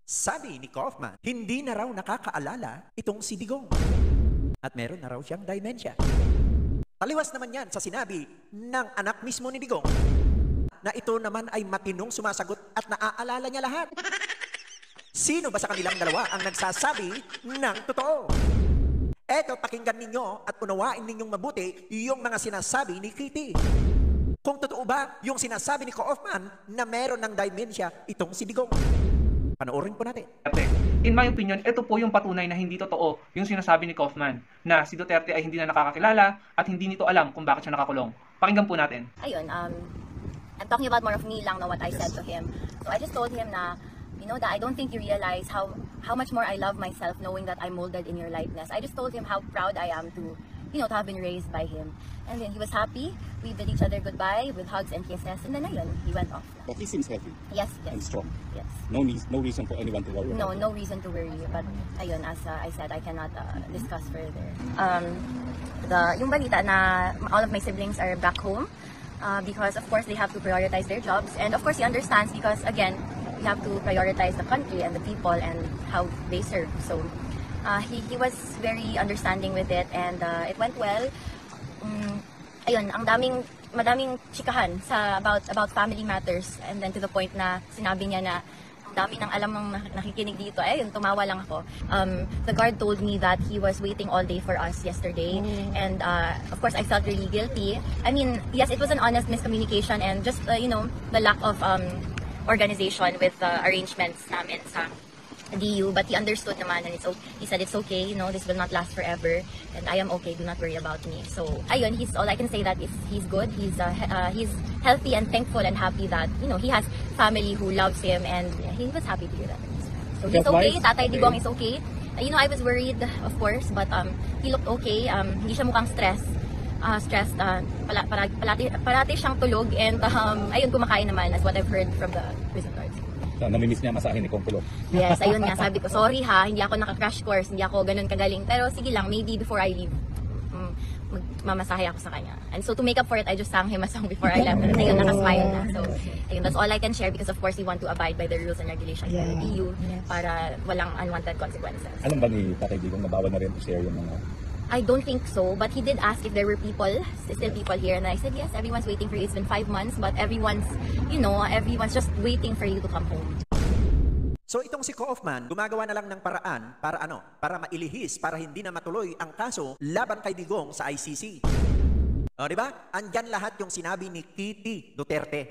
Sabi ni Kaufman, hindi na raw nakakaalala itong si Digong. At meron na raw siyang dementia. Taliwas naman yan sa sinabi ng anak mismo ni Digong na ito naman ay matinong sumasagot at naaalala niya lahat. Sino ba sa kanilang dalawa ang nagsasabi ng totoo? Eto, pakinggan ninyo at unawain ninyong mabuti yung mga sinasabi ni Kitty. Kung totoo ba yung sinasabi ni Kaufman na meron ng dementia itong si Digong. Panoorin po natin. In my opinion, ito po yung patunay na hindi totoo yung sinasabi ni Kaufman na si Duterte ay hindi na nakakakilala at hindi nito alam kung bakit siya nakakulong. Pakinggan po natin. Ayun, I'm talking about more of me lang na what I said to him. So I just told him na, you know, that I don't think you realize how much more I love myself knowing that I'm molded in your likeness. I just told him how proud I am to, you know, to have been raised by him. And then he was happy. We bid each other goodbye with hugs and kisses. And then ayun, he went off. But he seems healthy. Yes, And yes. strong. Yes. No reason for anyone to worry. No, no reason to worry. But ayun, as I said, I cannot discuss further. Yung balita na all of my siblings are back home because of course they have to prioritize their jobs. And of course he understands because again, we have to prioritize the country and the people and how they serve. So he was very understanding with it and it went well. Ayun, madaming chikahan sa about family matters and then to the point na sinabi niya na ang dami ng alam ng nakikinig dito. Ayun, tumawa lang ako. The guard told me that he was waiting all day for us yesterday and of course I felt really guilty. I mean, yes, it was an honest miscommunication and just you know, the lack of organization with arrangements namin sa DU, but he understood naman and he said it's okay, you know, this will not last forever and I am okay, do not worry about me. So ayun, all I can say that is he's good, he's healthy and thankful and happy that, you know, he has family who loves him and he was happy to hear that. So he's okay, Tatay Digong is okay. You know, I was worried of course, but he looked okay, hindi siya mukhang stressed, parati siyang tulog and ayun, kumakain naman as what I've heard from the prison guards. Namimiss niya masahin ni Kong Kulot. Yes, ayun nga, sabi ko, sorry ha, hindi ako naka-crash course, hindi ako ganun kagaling. Pero sige lang, maybe before I leave, mamasahe ako sa kanya. And so to make up for it, I just sang him a song before I left. And ayun, nakasmile na. So, ayun, that's all I can share because of course, we want to abide by the rules and regulations of the EU para walang unwanted consequences. Alam ba ni Tatay Digong na bawal na rin to share yung mga... I don't think so, but he did ask if there were still people here, and I said yes, everyone's waiting for you. It's been 5 months, but everyone's just waiting for you to come home. So itong si Kaufman, gumagawa na lang ng paraan para ano? Para mailihis, para hindi na matuloy ang kaso laban kay Digong sa ICC. O, di ba? Andyan lahat yung sinabi ni Kitty Duterte.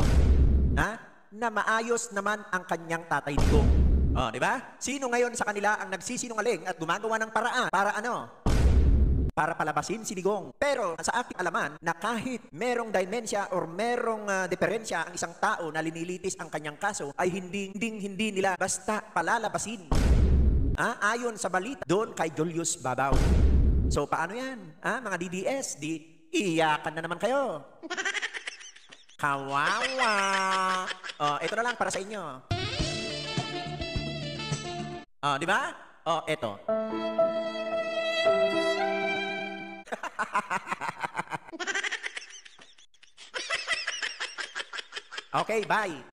Ha? Na maayos naman ang kanyang Tatay Digong. O, di ba? Sino ngayon sa kanila ang nagsisinungaling at gumagawa ng paraan para ano? Para palabasin si Digong. Pero sa aking alaman na kahit merong dementia or merong diferensya ang isang tao na linilitis ang kanyang kaso ay hindi nila basta palalabasin. Ayon sa balita doon kay Julius Babaw. So paano yan? Mga DDS, iyakan na naman kayo. Kawawa. Ito na lang para sa inyo. Di ba? Ito. Okay, bye.